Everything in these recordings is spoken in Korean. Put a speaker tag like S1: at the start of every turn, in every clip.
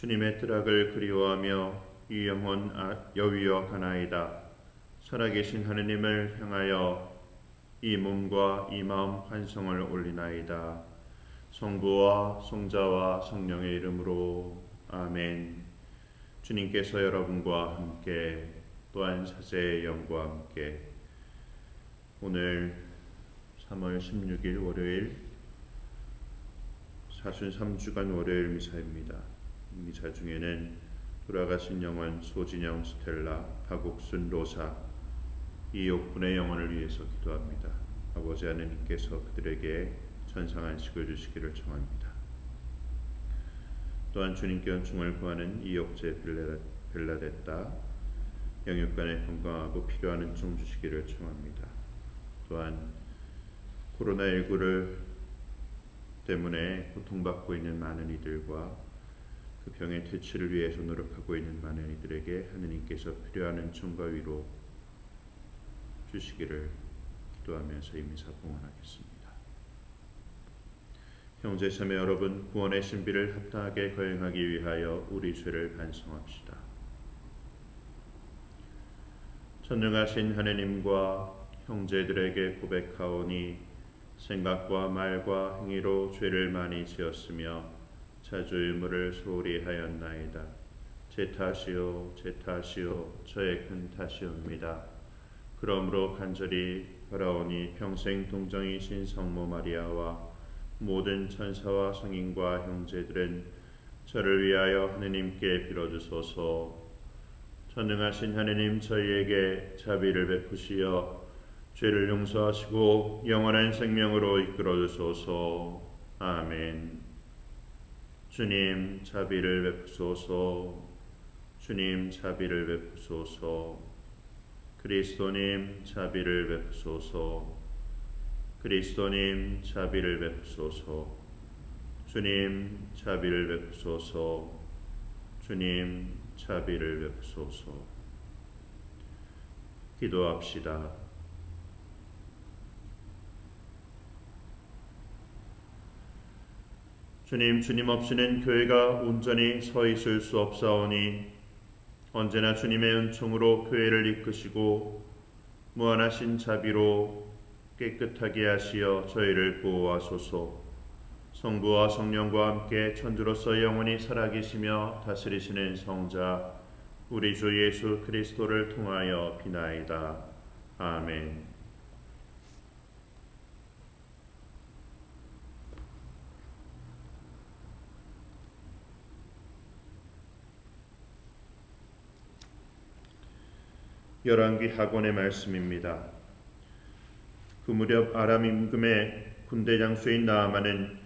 S1: 주님의 뜨락을 그리워하며 이 영혼 여위어 가나이다. 살아계신 하느님을 향하여 이 몸과 이 마음 환성을 올리나이다. 성부와 성자와 성령의 이름으로 아멘. 주님께서 여러분과 함께 또한 사제의 영과 함께 오늘 3월 16일 월요일 사순 3주간 월요일 미사입니다. 미사 중에는 돌아가신 영혼 소진영 스텔라, 박옥순 로사 이 육분의 영혼을 위해서 기도합니다. 아버지 하느님께서 그들에게 천상안식을 주시기를 청합니다. 또한 주님께 은총을 구하는 이옥재 벨라데타 영육간에 건강하고 필요한 은총 주시기를 청합니다. 또한 코로나19를 때문에 고통받고 있는 많은 이들과 그 병의 퇴치를 위해서 노력하고 있는 많은 이들에게 하느님께서 필요한 은총과 위로 주시기를 기도하면서 이 미사 봉헌하겠습니다. 형제자매 여러분, 구원의 신비를 합당하게 거행하기 위하여 우리 죄를 반성합시다. 전능하신 하느님과 형제들에게 고백하오니 생각과 말과 행위로 죄를 많이 지었으며 자주 의무를 소홀히 하였나이다. 제 탓이요 제 탓이요 저의 큰 탓이옵니다. 그러므로 간절히 바라오니 평생 동정이신 성모 마리아와 모든 천사와 성인과 형제들은 저를 위하여 하느님께 빌어주소서. 전능하신 하느님, 저희에게 자비를 베푸시어 죄를 용서하시고 영원한 생명으로 이끌어주소서. 아멘. 주님 자비를 베푸소서. 주님 자비를 베푸소서. 그리스도님 자비를 베푸소서. 그리스도님 자비를 베푸소서. 주님 자비를 베푸소서. 주님 자비를 베푸소서. 기도합시다. 주님 없이는 교회가 온전히 서 있을 수 없사오니 언제나 주님의 은총으로 교회를 이끄시고 무한하신 자비로 깨끗하게 하시어 저희를 보호하소서. 성부와 성령과 함께 천주로서 영원히 살아계시며 다스리시는 성자 우리 주 예수 그리스도를 통하여 비나이다. 아멘. 열왕기 학원의 말씀입니다. 그 무렵 아람 임금의 군대 장수인 나아만은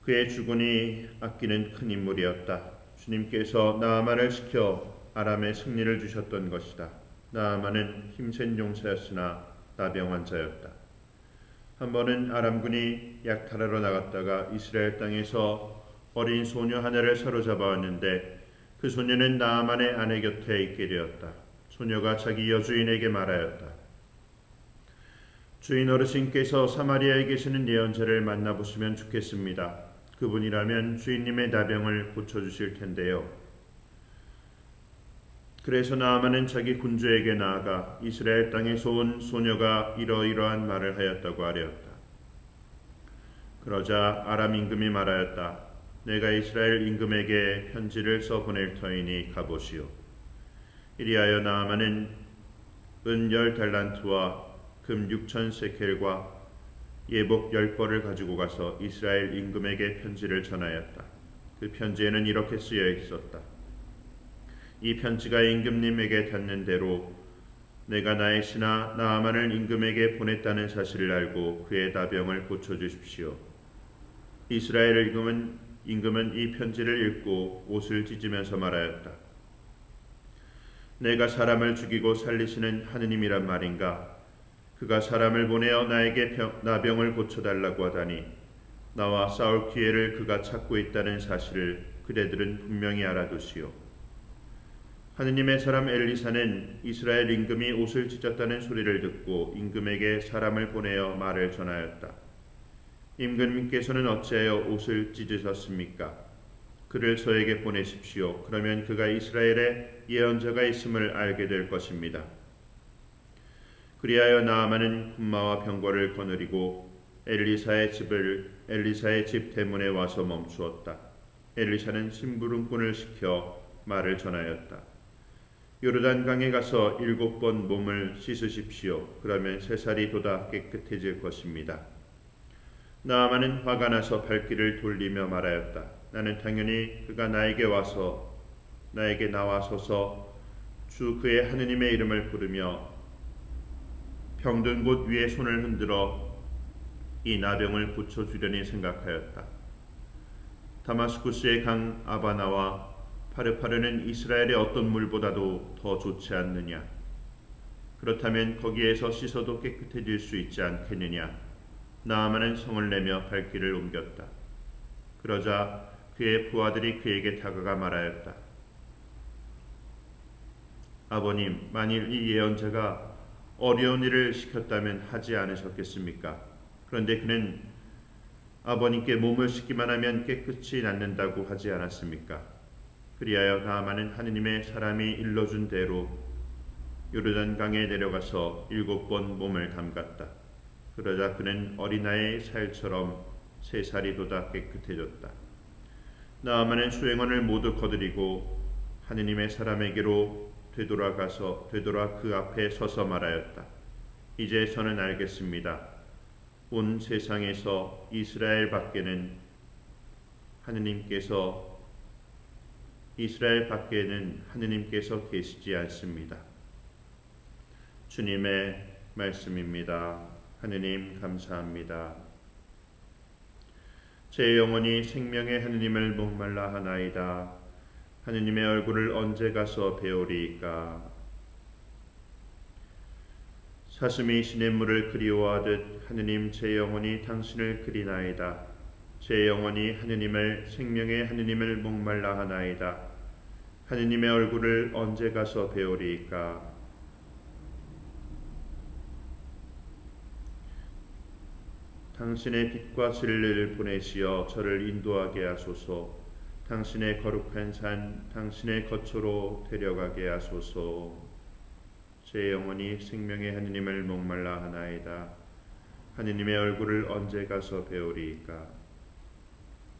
S1: 그의 주군이 아끼는 큰 인물이었다. 주님께서 나아만을 시켜 아람의 승리를 주셨던 것이다. 나아만은 힘센 용사였으나 나병 환자였다. 한 번은 아람군이 약탈하러 나갔다가 이스라엘 땅에서 어린 소녀 하나를 사로잡아왔는데 그 소녀는 나아만의 아내 곁에 있게 되었다. 소녀가 자기 여주인에게 말하였다. 주인 어르신께서 사마리아에 계시는 예언자를 만나보시면 좋겠습니다. 그분이라면 주인님의 나병을 고쳐주실 텐데요. 그래서 나아만은 자기 군주에게 나아가 이스라엘 땅에서 온 소녀가 이러이러한 말을 하였다고 아뢰었다. 그러자 아람 임금이 말하였다. 내가 이스라엘 임금에게 편지를 써보낼 터이니 가보시오. 이리하여 나아만은 은 10달란트와 금 6천 세켈과 예복 10벌을 가지고 가서 이스라엘 임금에게 편지를 전하였다. 그 편지에는 이렇게 쓰여 있었다. 이 편지가 임금님에게 닿는 대로 내가 나의 신하 나아만을 임금에게 보냈다는 사실을 알고 그의 나병을 고쳐주십시오. 이스라엘 임금은 이 편지를 읽고 옷을 찢으면서 말하였다. 내가 사람을 죽이고 살리시는 하느님이란 말인가? 그가 사람을 보내어 나에게 나병을 고쳐달라고 하다니 나와 싸울 기회를 그가 찾고 있다는 사실을 그대들은 분명히 알아두시오. 하느님의 사람 엘리사는 이스라엘 임금이 옷을 찢었다는 소리를 듣고 임금에게 사람을 보내어 말을 전하였다. 임금님께서는 어찌하여 옷을 찢으셨습니까? 그를 저에게 보내십시오. 그러면 그가 이스라엘에 예언자가 있음을 알게 될 것입니다. 그리하여 나아만은 군마와 병거를 거느리고 엘리사의 집 대문에 와서 멈추었다. 엘리사는 심부름꾼을 시켜 말을 전하였다. 요르단강에 가서 7번 몸을 씻으십시오. 그러면 새살이 돋아 깨끗해질 것입니다. 나아만은 화가 나서 발길을 돌리며 말하였다. 나는 당연히 그가 나에게 나와서서 주 그의 하느님의 이름을 부르며 병든 곳 위에 손을 흔들어 이 나병을 고쳐주려니 생각하였다. 다마스쿠스의 강 아바나와 파르파르는 이스라엘의 어떤 물보다도 더 좋지 않느냐? 그렇다면 거기에서 씻어도 깨끗해질 수 있지 않겠느냐? 나아만은 성을 내며 발길을 옮겼다. 그러자 그의 부하들이 그에게 다가가 말하였다. 아버님, 만일 이 예언자가 어려운 일을 시켰다면 하지 않으셨겠습니까? 그런데 그는 아버님께 몸을 씻기만 하면 깨끗이 낫는다고 하지 않았습니까? 그리하여 나아만은 하느님의 사람이 일러준 대로 요르단강에 내려가서 7번 몸을 담갔다. 그러자 그는 어린아이의 살처럼 새살이 돋아 깨끗해졌다. 나아만은 수행원을 모두 거느리고 하느님의 사람에게로 되돌아 그 앞에 서서 말하였다. 이제 저는 알겠습니다. 온 세상에서 이스라엘 밖에는 하느님께서 계시지 않습니다. 주님의 말씀입니다. 하느님 감사합니다. 제 영혼이 생명의 하느님을 목말라 하나이다. 하느님의 얼굴을 언제 가서 배우리이까. 사슴이 시냇물을 그리워하듯 하느님 제 영혼이 당신을 그리나이다. 제 영혼이 생명의 하느님을 목말라 하나이다. 하느님의 얼굴을 언제 가서 배우리이까. 당신의 빛과 진리를 보내시어 저를 인도하게 하소서. 당신의 거룩한 산, 당신의 거처로 데려가게 하소서. 제 영혼이 생명의 하느님을 목말라 하나이다. 하느님의 얼굴을 언제 가서 배우리이까.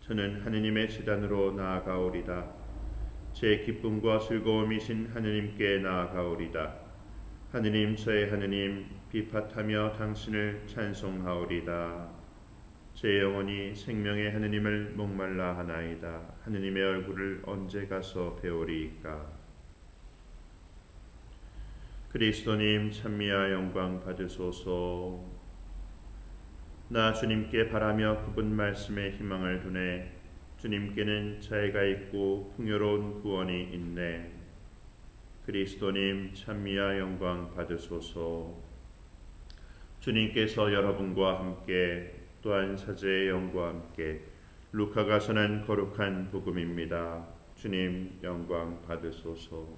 S1: 저는 하느님의 제단으로 나아가오리다. 제 기쁨과 즐거움이신 하느님께 나아가오리다. 하느님, 저의 하느님, 비팟하며 당신을 찬송하오리다. 제 영혼이 생명의 하느님을 목말라 하나이다. 하느님의 얼굴을 언제 가서 배우리이까. 그리스도님 찬미와 영광 받으소서. 나 주님께 바라며 그분 말씀에 희망을 두네. 주님께는 자애가 있고 풍요로운 구원이 있네. 그리스도님 찬미와 영광 받으소서. 주님께서 여러분과 함께 또한 사제의 영과 함께 루카가 전한 거룩한 복음입니다. 주님 영광 받으소서.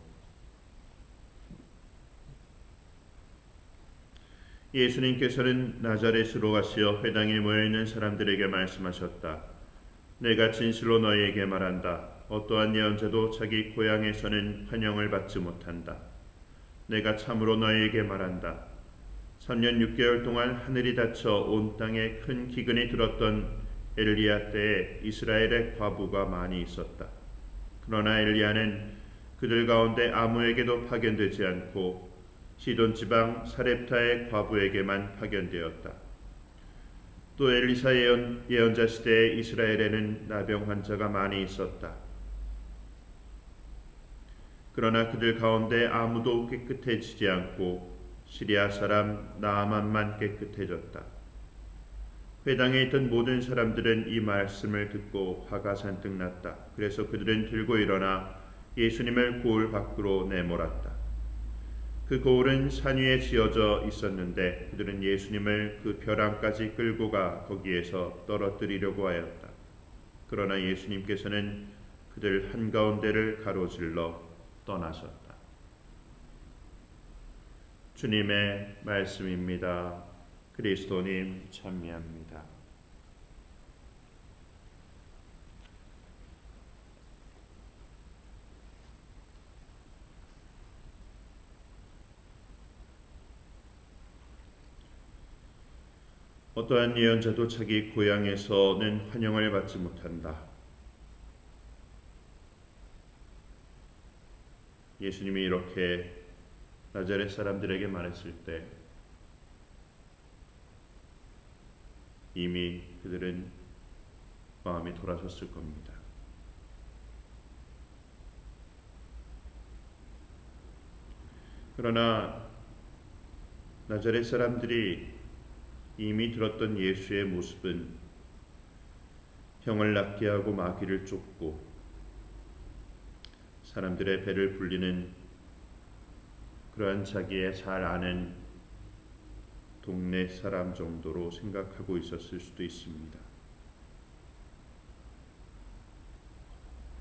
S1: 예수님께서는 나자렛으로 가시어 회당에 모여있는 사람들에게 말씀하셨다. 내가 진실로 너희에게 말한다. 어떠한 예언자도 자기 고향에서는 환영을 받지 못한다. 내가 참으로 너희에게 말한다. 3년 6개월 동안 하늘이 닫혀 온 땅에 큰 기근이 들었던 엘리야 때에 이스라엘의 과부가 많이 있었다. 그러나 엘리야는 그들 가운데 아무에게도 파견되지 않고 시돈 지방 사렙타의 과부에게만 파견되었다. 또 엘리사 예언자 시대에 이스라엘에는 나병 환자가 많이 있었다. 그러나 그들 가운데 아무도 깨끗해지지 않고 시리아 사람 나아만만 깨끗해졌다. 회당에 있던 모든 사람들은 이 말씀을 듣고 화가 잔뜩 났다. 그래서 그들은 들고 일어나 예수님을 고을 밖으로 내몰았다. 그 고을은 산 위에 지어져 있었는데 그들은 예수님을 그 벼랑까지 끌고 가 거기에서 떨어뜨리려고 하였다. 그러나 예수님께서는 그들 한가운데를 가로질러 떠나셨다. 주님의 말씀입니다. 그리스도님 찬미합니다. 어떠한 예언자도 자기 고향에서는 환영을 받지 못한다. 예수님이 이렇게 나자렛 사람들에게 말했을 때 이미 그들은 마음이 돌아섰을 겁니다. 그러나 나자렛 사람들이 이미 들었던 예수의 모습은 형을 낫게 하고 마귀를 쫓고 사람들의 배를 불리는 그러한 자기의 잘 아는 동네 사람 정도로 생각하고 있었을 수도 있습니다.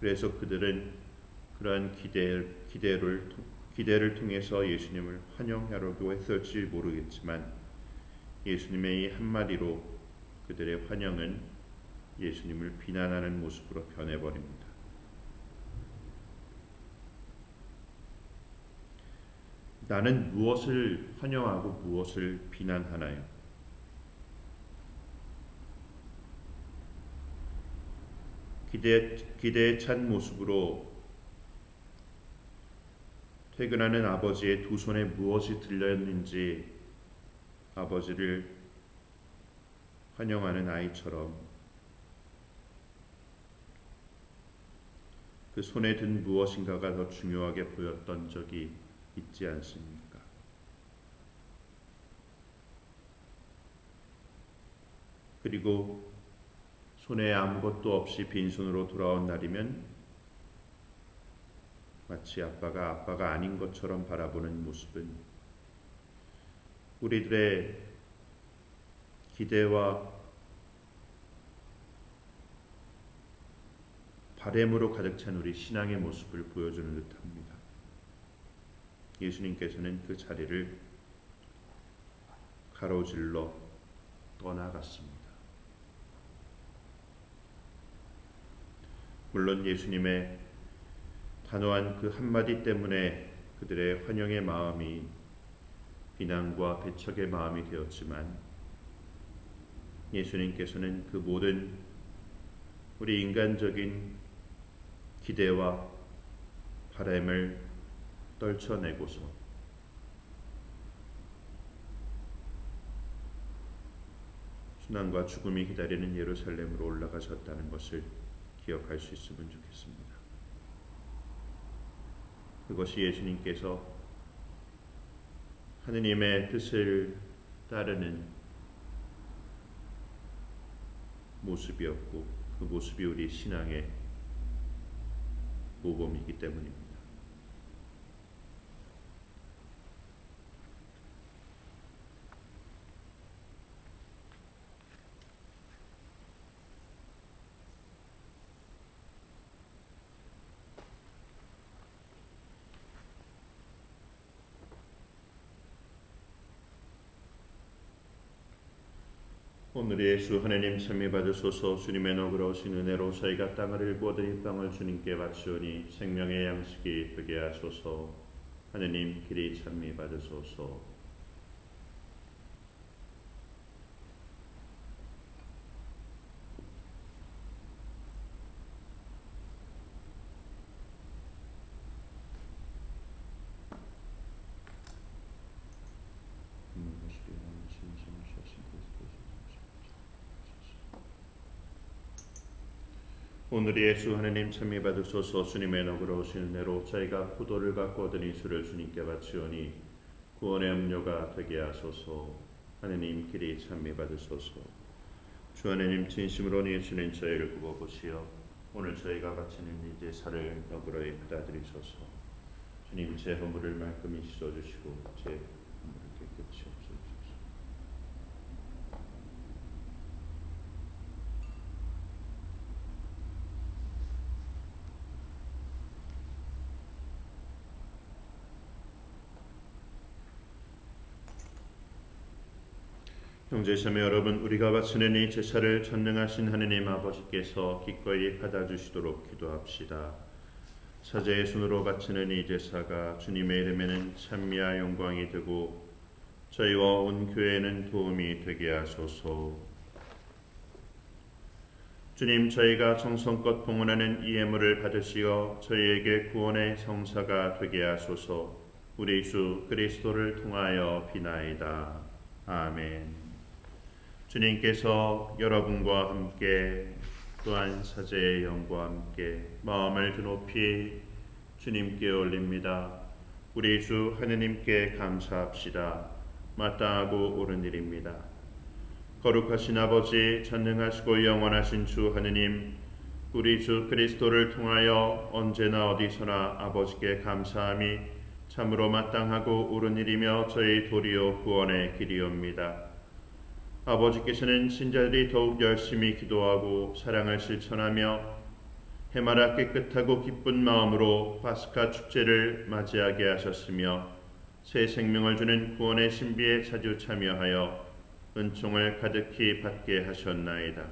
S1: 그래서 그들은 그러한 기대를 통해서 예수님을 환영하려고 했을지 모르겠지만 예수님의 이 한마디로 그들의 환영은 예수님을 비난하는 모습으로 변해버립니다. 나는 무엇을 환영하고 무엇을 비난하나요? 기대에 찬 모습으로 퇴근하는 아버지의 두 손에 무엇이 들렸는지 아버지를 환영하는 아이처럼 그 손에 든 무엇인가가 더 중요하게 보였던 적이 있지 않습니까? 그리고 손에 아무것도 없이 빈손으로 돌아온 날이면 마치 아빠가 아닌 것처럼 바라보는 모습은 우리들의 기대와 바램으로 가득 찬 우리 신앙의 모습을 보여주는 듯합니다. 예수님께서는 그 자리를 가로질러 떠나갔습니다. 물론 예수님의 단호한 그 한마디 때문에 그들의 환영의 마음이 비난과 배척의 마음이 되었지만 예수님께서는 그 모든 우리 인간적인 기대와 바람을 떨쳐내고서 순환과 죽음이 기다리는 예루살렘으로 올라가셨다는 것을 기억할 수 있으면 좋겠습니다. 그것이 예수님께서 하느님의 뜻을 따르는 모습이었고 그 모습이 우리 신앙의 모범이기 때문입니다. 오늘의 예수 하나님 참여 받으소서. 주님의 너그러우신 은혜로 저희가 땅을 일구 얻은 빵을 주님께 바치오니 생명의 양식이 되게 하소서. 하나님 길이 참여 받으소서. 오늘의 예수 하나님 참여 받으소서. 주님의 너그러우신 은혜로 저희가 포도를 갖고 얻은 이수를 주님께 바치오니 구원의 음료가 되게 하소서. 하나님 길이 참여 받으소서. 주 하나님 진심으로 예수는 저희를 굽어보시어 오늘 저희가 바치는 이 제사를 너그러이 받아들이소서. 주님 제 허물을 말끔히 씻어주시고 제 허물을 깨끗이 없애주소서. 형제자매 여러분, 우리가 바치는 이 제사를 전능하신 하느님 아버지께서 기꺼이 받아주시도록 기도합시다. 사제의 손으로 바치는 이 제사가 주님의 이름에는 찬미와 영광이 되고 저희와 온 교회는 도움이 되게 하소서. 주님, 저희가 정성껏 봉헌하는 이 예물을 받으시어 저희에게 구원의 성사가 되게 하소서. 우리 주 그리스도를 통하여 비나이다. 아멘. 주님께서 여러분과 함께 또한 사제의 영과 함께 마음을 드높이 주님께 올립니다. 우리 주 하느님께 감사합시다. 마땅하고 옳은 일입니다. 거룩하신 아버지, 전능하시고 영원하신 주 하느님, 우리 주 그리스도를 통하여 언제나 어디서나 아버지께 감사함이 참으로 마땅하고 옳은 일이며 저희 도리어 구원의 길이옵니다. 아버지께서는 신자들이 더욱 열심히 기도하고 사랑을 실천하며 해마다 깨끗하고 기쁜 마음으로 파스카 축제를 맞이하게 하셨으며 새 생명을 주는 구원의 신비에 자주 참여하여 은총을 가득히 받게 하셨나이다.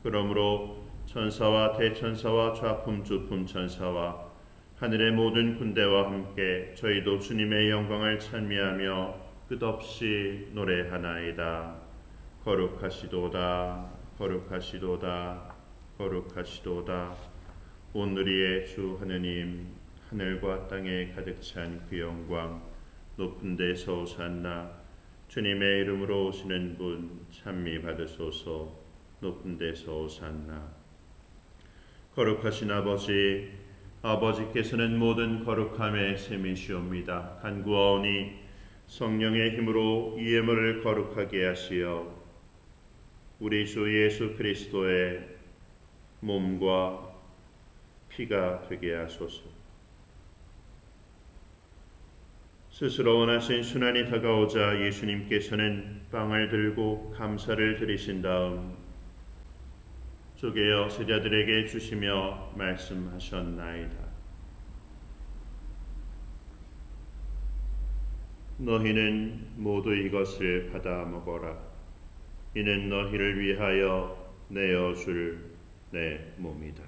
S1: 그러므로 천사와 대천사와 좌품 주품 천사와 하늘의 모든 군대와 함께 저희도 주님의 영광을 찬미하며 끝없이 노래하나이다. 거룩하시도다, 거룩하시도다, 거룩하시도다. 온누리의 주 하느님, 하늘과 땅에 가득 찬 그 영광, 높은 데서 오산나. 주님의 이름으로 오시는 분 찬미 받으소서. 높은 데서 오산나. 거룩하신 아버지, 아버지께서는 모든 거룩함의 셈이시옵니다. 간구하오니 성령의 힘으로 이 예물을 거룩하게 하시어 우리 주 예수 그리스도의 몸과 피가 되게 하소서. 스스로 원하신 순환이 다가오자 예수님께서는 빵을 들고 감사를 드리신 다음 쪼개어 제자들에게 주시며 말씀하셨나이다. 너희는 모두 이것을 받아 먹어라. 이는 너희를 위하여 내어줄 내 몸이다.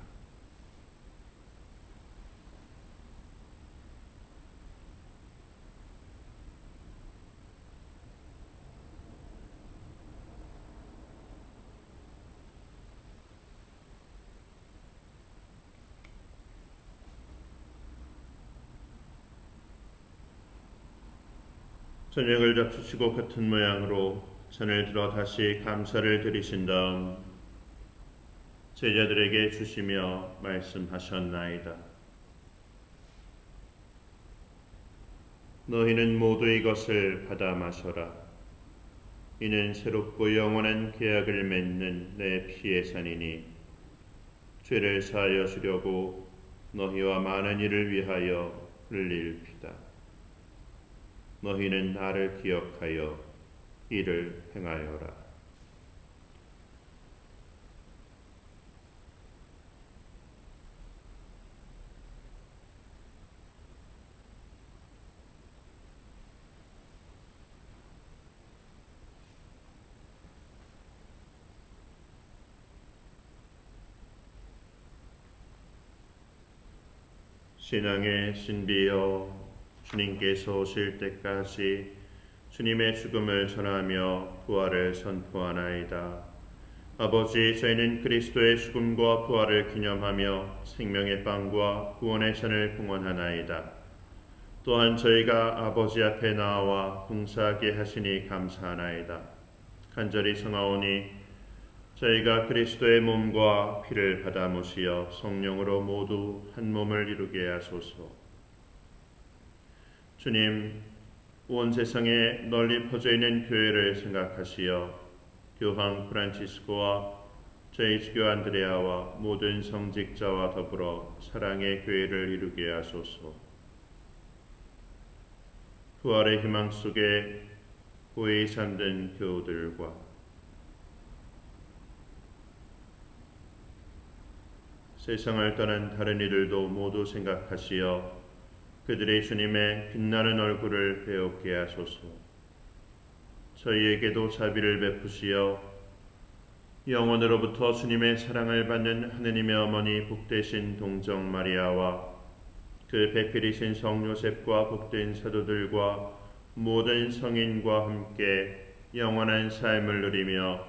S1: 저녁을 잡수시고 같은 모양으로 잔을 들어 다시 감사를 드리신 다음 제자들에게 주시며 말씀하셨나이다. 너희는 모두 이것을 받아 마셔라. 이는 새롭고 영원한 계약을 맺는 내 피의 산이니 죄를 사하여 주려고 너희와 많은 이를 위하여 흘릴 피다. 너희는 나를 기억하여 이를 행하여라. 신앙의 신비여, 주님께서 오실 때까지 주님의 죽음을 전하며 부활을 선포하나이다. 아버지, 저희는 그리스도의 죽음과 부활을 기념하며 생명의 빵과 구원의 잔을 봉헌하나이다. 또한 저희가 아버지 앞에 나와 봉사하게 하시니 감사하나이다. 간절히 성하오니 저희가 그리스도의 몸과 피를 받아 모시어 성령으로 모두 한 몸을 이루게 하소서. 주님, 온 세상에 널리 퍼져 있는 교회를 생각하시어 교황 프란치스코와 저희 주교 안드레아와 모든 성직자와 더불어 사랑의 교회를 이루게 하소서. 부활의 희망 속에 고이 잠든 교우들과 세상을 떠난 다른 이들도 모두 생각하시어 그들의 주님의 빛나는 얼굴을 배우게 하소서. 저희에게도 자비를 베푸시어 영원으로부터 주님의 사랑을 받는 하느님의 어머니 복되신 동정 마리아와 그 배필이신 성 요셉과 복된 사도들과 모든 성인과 함께 영원한 삶을 누리며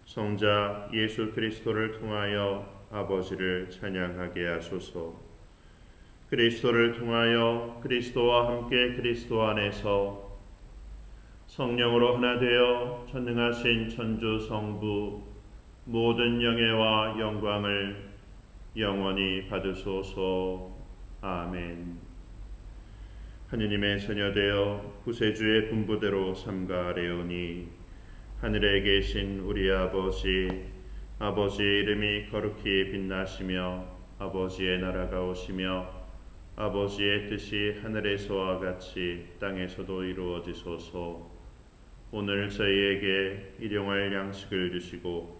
S1: 성자 예수 그리스도를 통하여 아버지를 찬양하게 하소서. 그리스도를 통하여 그리스도와 함께 그리스도 안에서 성령으로 하나 되어 전능하신 천주 성부 모든 영예와 영광을 영원히 받으소서. 아멘. 하느님의 자녀되어 구세주의 분부대로 삼가하려니 하늘에 계신 우리 아버지의 이름이 거룩히 빛나시며 아버지의 나라가 오시며 아버지의 뜻이 하늘에서와 같이 땅에서도 이루어지소서. 오늘 저희에게 일용할 양식을 주시고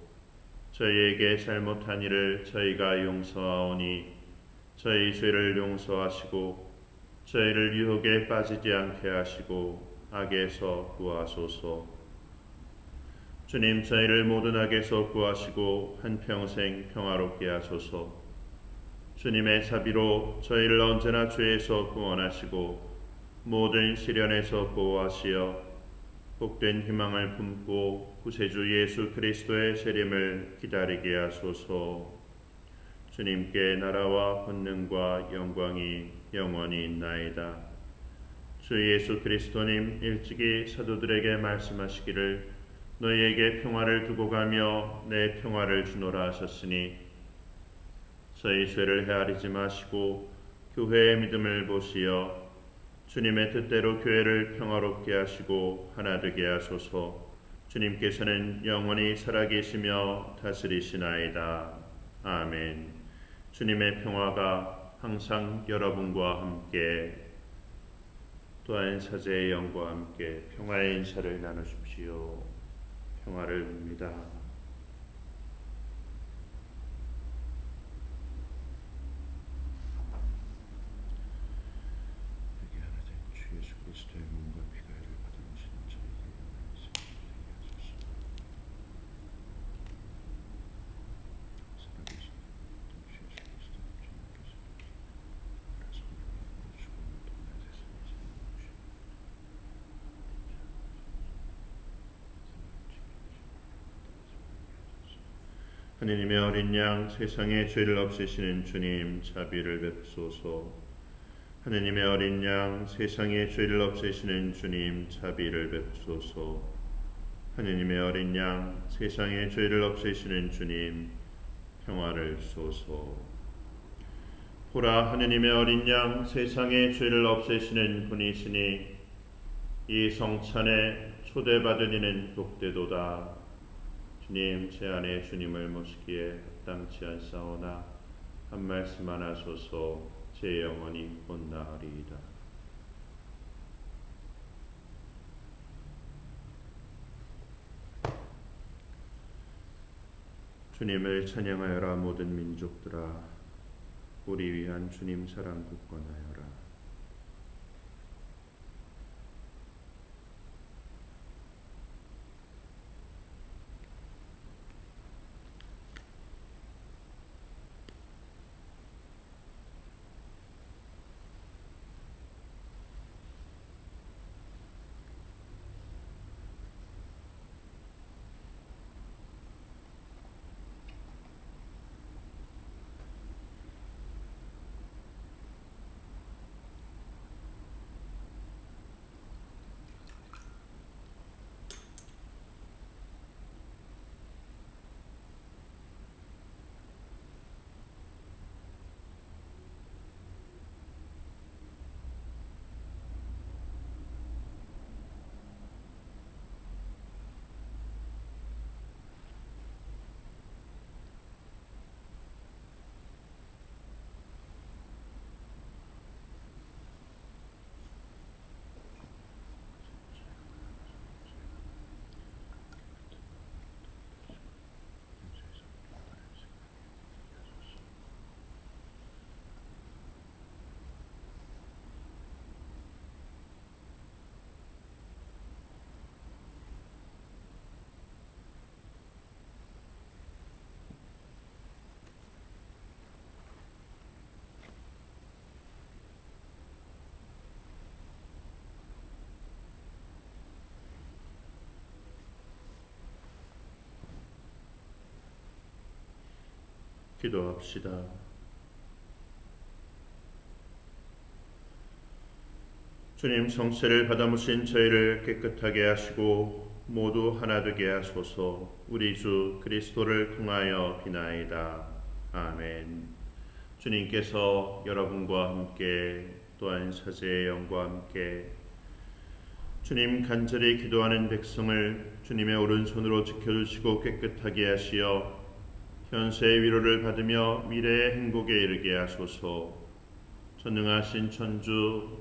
S1: 저희에게 잘못한 일을 저희가 용서하오니 저희 죄를 용서하시고 저희를 유혹에 빠지지 않게 하시고 악에서 구하소서. 주님, 저희를 모든 악에서 구하시고 한평생 평화롭게 하소서. 주님의 자비로 저희를 언제나 죄에서 구원하시고 모든 시련에서 보호하시어 복된 희망을 품고 구세주 예수 그리스도의 재림을 기다리게 하소서. 주님께 나라와 권능과 영광이 영원히 있나이다. 주 예수 그리스도님 일찍이 사도들에게 말씀하시기를 너희에게 평화를 두고 가며 내 평화를 주노라 하셨으니 저희 죄를 헤아리지 마시고 교회의 믿음을 보시어 주님의 뜻대로 교회를 평화롭게 하시고 하나 되게 하소서. 주님께서는 영원히 살아계시며 다스리시나이다. 아멘. 주님의 평화가 항상 여러분과 함께 또한 사제의 영과 함께 평화의 인사를 나누십시오. 평화를 빕니다. 예수 그리스도의 몸과 피가 이를 받으시는 저희에게 살아계신 주 예수 그리스도 주님께서 알아서 죽음을 통해 세상에 살아오시고 하느님의 어린 양 세상의 죄를 없애시는 주님 자비를 베푸소서. 하느님의 어린 양 세상의 죄를 없애시는 주님 자비를 베푸소서. 하느님의 어린 양 세상의 죄를 없애시는 주님 평화를 주소서. 보라, 하느님의 어린 양 세상의 죄를 없애시는 분이시니 이 성찬에 초대받은 이는 복되도다. 주님, 제 안에 주님을 모시기에 합당치 않사오나 한 말씀 하소서. 제 영혼이 곧 나으리이다. 주님을 찬양하여라 모든 민족들아. 우리 위한 주님 사랑 굳건하여라. 기도합시다. 주님, 성세를 받아무신 저희를 깨끗하게 하시고 모두 하나 되게 하소서. 우리 주 그리스도를 통하여 비나이다. 아멘. 주님께서 여러분과 함께 또한 사제의 영과 함께 주님 간절히 기도하는 백성을 주님의 오른손으로 지켜주시고 깨끗하게 하시어 현세의 위로를 받으며 미래의 행복에 이르게 하소서. 전능하신 천주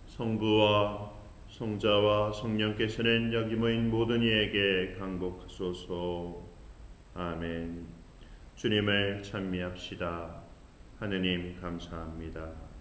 S1: 성부와 성자와 성령께서는 여기 모인 모든 이에게 강복하소서. 아멘. 주님을 찬미합시다. 하느님 감사합니다.